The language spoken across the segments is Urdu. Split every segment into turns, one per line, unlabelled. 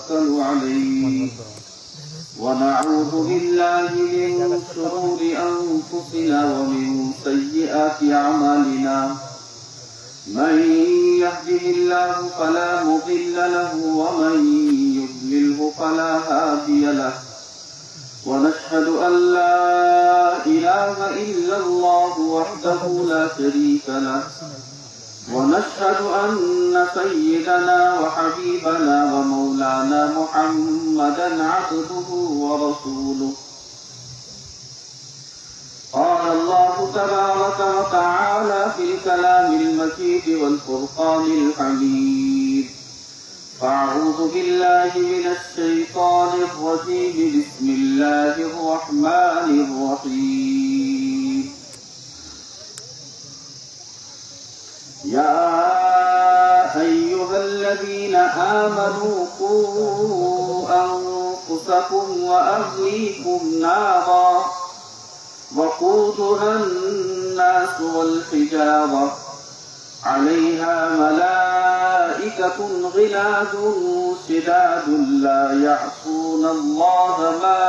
نتوكل عليه ونعوذ بالله من شرور أنفسنا ومن سيئات أعمالنا من يهده الله فلا مضل له ومن يضلله فلا هادي له ونشهد أن لا إله إلا الله وحده لا شريك له ونشهد أن سيدنا وحبيبنا ومولانا محمدا عبده ورسوله قال الله تبارك وتعالى في الكلام المجيد والفرقان الحميد فأعوذ بالله من الشيطان الرجيم بسم الله الرحمن الرحيم يا أيها الذين آمنوا قوا أنفسكم وأهليكم نارا وقودها الناس والحجارة عليها ملائكة غلاظ شداد لا يعصون الله ما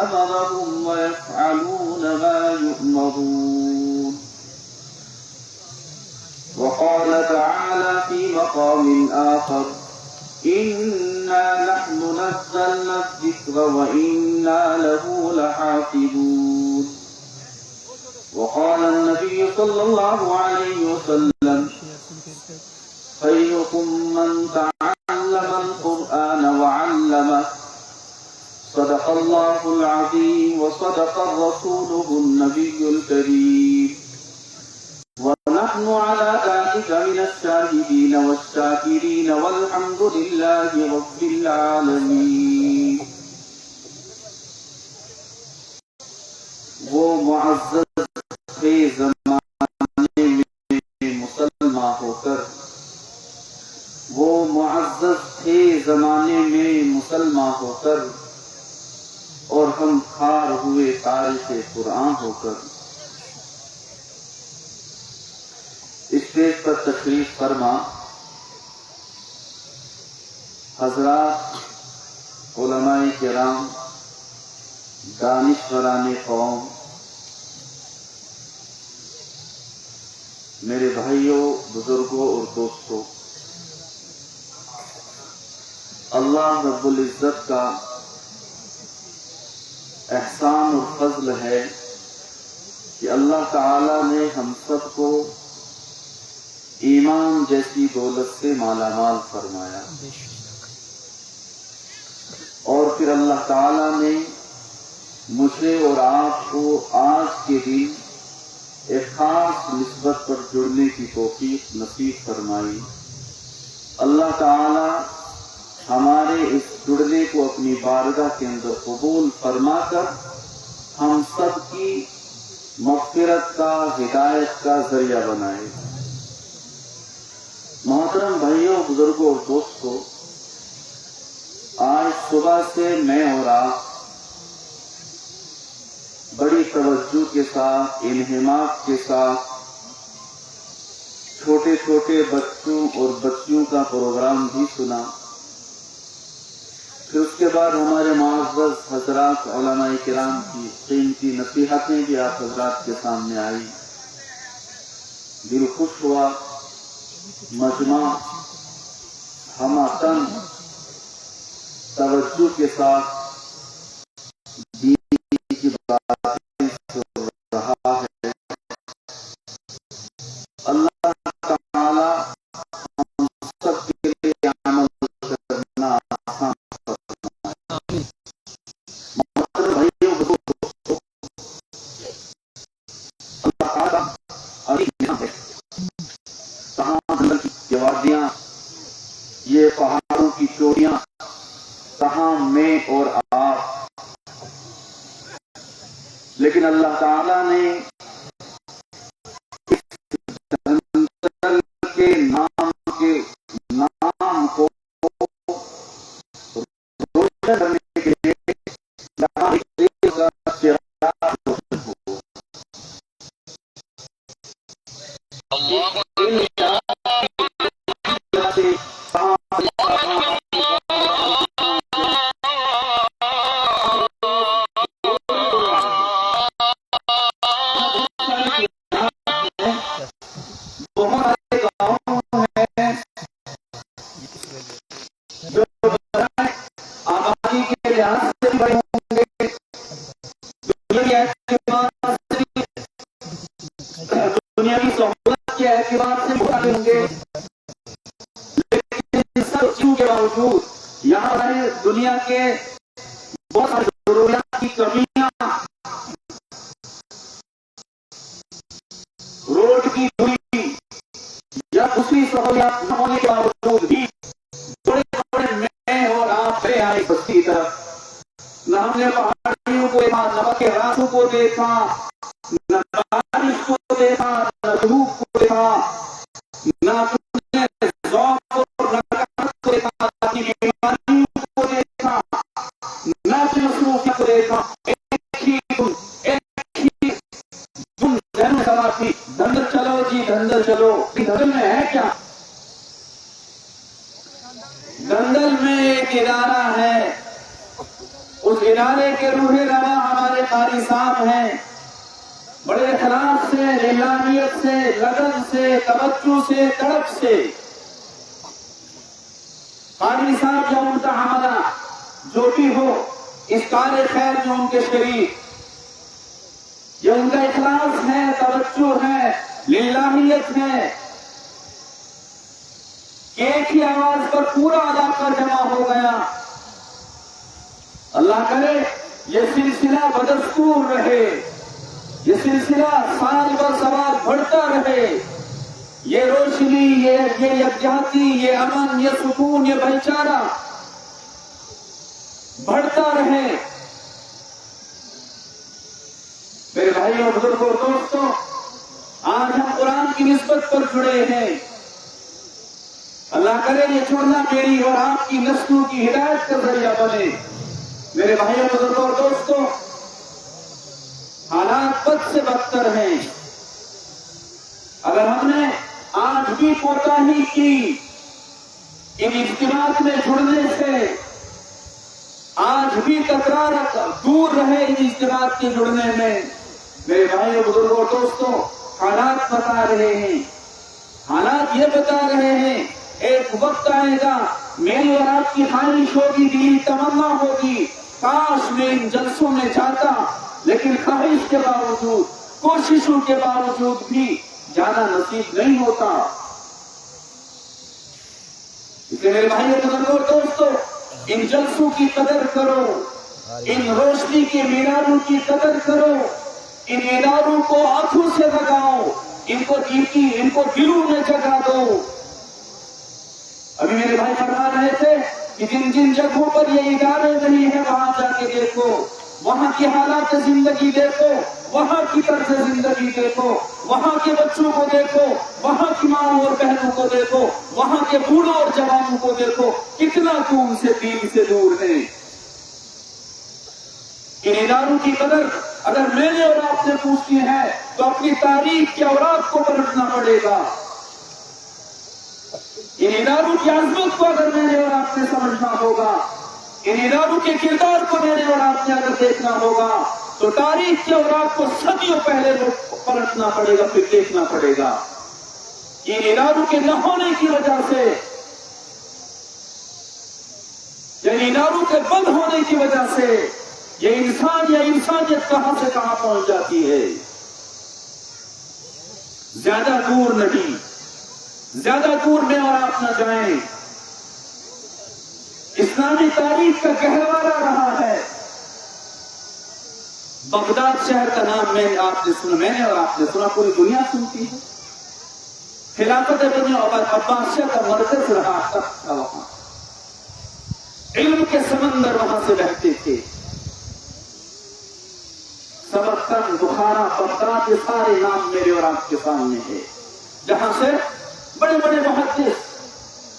أمرهم ويفعلون ما يؤمرون وقال تعالى في مقام آخر إنا نحن نزلنا الذكر وإنا له لحافظون وقال النبي صلى الله عليه وسلم خيركم من تعلم القرآن وعلمه صدق الله العظيم وصدق رسوله النبي الكريم ونحن على ذلك من الشاهدين والشاكرين والحمد لله رب العالمين. وہ معزز کے زمانے میں مسلمان ہو کر اور ہم کھار ہوئے تاریخ قرآن ہو کر اسٹیج پر تشریف فرما حضرات علماء کرام دانشوران قوم میرے بھائیوں بزرگوں اور دوستوں، اللہ رب العزت کا احسان اور فضل ہے کہ اللہ تعالی نے ہم سب کو ایمان جیسی دولت سے مالا مال فرمایا، اور پھر اللہ تعالی نے مجھے اور آپ کو آج کے دن ایک خاص نسبت پر جڑنے کی توفیق نصیب فرمائی۔ اللہ تعالی ہمارے اس جڑنے کو اپنی بارگاہ کے اندر قبول فرما کر ہم سب کی مغفرت کا، ہدایت کا ذریعہ بنائے۔ محترم بھائیوں، بزرگوں اور دوستوں، آج صبح سے میں اور آپ بڑی توجہ کے ساتھ، انہماک کے ساتھ چھوٹے چھوٹے بچوں اور بچیوں کا پروگرام بھی سنا۔ پھر اس کے بعد ہمارے معزز حضرات علماء کرام کی قیمتی نصیحتیں بھی آپ حضرات کے سامنے آئی۔ دل خوش ہوا، مجمع ہمہ تن توجہ کے ساتھ دین کی باتیں سن رہا ہے۔ اللہ تعالی ہم سب کے لیے عمل کرنا آسان فرمائے۔ محترم بھائیوں، اللہ تعالی عظیم نعمت ہے، کہاں جنگل کی وادیاں، یہ پہاڑوں کی چوٹیاں، کہاں میں اور آپ، لیکن اللہ تعالی نے کے نام کو روشن کرنے کے لیے اعتبار سے مختلف ہوں گے، لیکن سب چیزوں کے باوجود یہاں رہے دنیا کے بہت ساری ضروریات کی کمیاں، روڈ کی دوری یا دوسری سہولیات نہ ہونے کے باوجود بھی بڑے بڑے میں اور آپ لے آئے بستی کی طرف. نہ ہم نے پہاڑیوں کو دیکھا، نہ کے راستوں کو دیکھا، نہ بارش کو دیکھا، نہ دھوپ کو دیکھا، نہ ذوق اور نکاح کو دیکھا، نہ بیماریوں کو دیکھا، نہ مصروفیت کو دیکھا. ایک ہی دن سوال تھی، دھندل چلو جی دھندل چلو. دھندل میں ہے کیا؟ دھندل میں ایک ادارہ ہے، اس ادارے کے روح رواں ہمارے قاری صاحب ہیں. بڑے اخلاص سے، للہیت سے، لگن سے، توجہ سے، تڑپ سے قاری صاحب جو ان کا عملہ جو بھی ہو، اس کار خیر جو ان کے شریک، یہ ان کا اخلاص ہے، توجہ ہے، للہیت ہے. ایک ہی آواز پر پورا علاقہ جمع ہو گیا. اللہ کرے یہ سلسلہ بدستور رہے، یہ سلسلہ سال بر سوال بڑھتا رہے، یہ روشنی، یہ یکجہتی، یہ امن، یہ سکون، یہ بھائی چارہ بڑھتا رہے. میرے بھائیوں، بزرگوں، دوستوں، آج ہم قرآن کی نسبت پر جڑے ہیں. اللہ کرے یہ جڑنا میری اور آپ کی نسلوں کی ہدایت کا ذریعہ بنے. میرے بھائیوں، بزرگوں اور دوستوں، حالات بد سے بدتر ہیں. اگر ہم نے آج بھی کوتاہی کی ان اجتماعات میں جڑنے سے، آج بھی تکرار دور رہے ان اجتماعات کے جڑنے میں، میرے بھائیوں، بزرگوں اور دوستوں، حالات بتا رہے ہیں، حالات یہ بتا رہے ہیں ایک وقت آئے گا، میری اور آپ کی خواہش ہوگی، دلی تمنا ہوگی، کاش میں ان جلسوں میں جاتا، لیکن خواہش کے باوجود، کوششوں کے باوجود بھی جانا نصیب نہیں ہوتا. اس لیے میرے بھائیوں، بزرگوں اور دوستوں، ان جلسوں کی قدر کرو، ان روشنی کے میناروں کی قدر کرو، ان میناروں کو آنکھوں سے لگاؤ، ان کو دلوں میں جگہ دو. ابھی میرے بھائی فرما رہے تھے کہ جن جن جگہوں پر یہ ادارے نہیں ہے وہاں جا کے دیکھو، وہاں کی حالات زندگی دیکھو، وہاں کی طرز زندگی دیکھو، وہاں کے بچوں کو دیکھو، وہاں کی ماں اور بہنوں کو دیکھو، وہاں کے بوڑھوں اور جوانوں کو دیکھو، کتنا تو ان سے دین سے دور ہے. ان اداروں کی قدر اگر میں نے اور آپ نے پوچھنی ہے تو اپنی تاریخ کے اوراق کو پلٹنا پڑے گا. ان اداروں کی عظمت کو اگر میں نے اور آپ نے سمجھنا ہوگا، ان اداروں کے کردار کو میں نے اور آپ نے اگر دیکھنا ہوگا، تو تاریخ کے اوراق کو صدیوں پہلے پلٹنا پڑے گا، پھر دیکھنا پڑے گا. ان اداروں کے نہ ہونے کی وجہ سے، ان اداروں کے بند ہونے کی وجہ سے یہ انسان یا انسانیت کہاں سے کہاں پہنچ جاتی ہے. زیادہ دور نہیں، زیادہ دور میں اور آپ نہ جائیں. اسلامی تاریخ کا گہوارہ رہا ہے. بغداد شہر کا نام میں نے اور آپ نے سنا، پوری دنیا سنتی ہے. خلافت بنی عباسیہ کا مرکز رہا تھا. وہاں علم کے سمندر وہاں سے بہتے تھے. سمرقند، بخارا، بغداد، یہ سارے نام میرے اور آپ کے سامنے ہیں، جہاں سے بڑے بڑے محدث،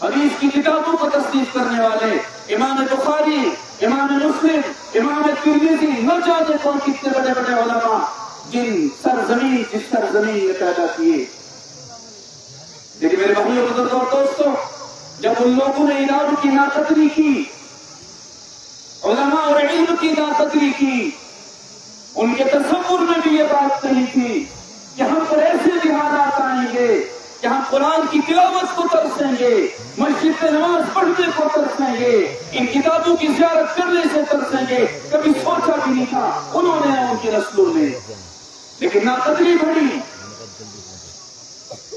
حدیث کی کتابوں کو تصنیف کرنے والے، امام بخاری، امام مسلم، امام ترمذی، نہ جانے کون کتنے بڑے بڑے علماء جس سرزمین میں پیدا کیے. لیکن میرے بھائیوں، بزرگوں اور دوستوں، جب ان لوگوں نے اداروں کی ناقدری کی، علماء اور علم کی ناقدری کی، ان کے تصور میں بھی یہ بات نہیں تھی کہ ہم پر ایسے بھی حالات آئیں گے کہ ہم قرآن کی تلاوت کو ترسیں گے، مسجد میں نماز پڑھنے کو ترسیں گے، ان کتابوں کی زیارت کرنے سے ترسیں گے. کبھی سوچا بھی نہیں تھا انہوں نے، ان کی نسلوں نے. لیکن ناقدری بڑی،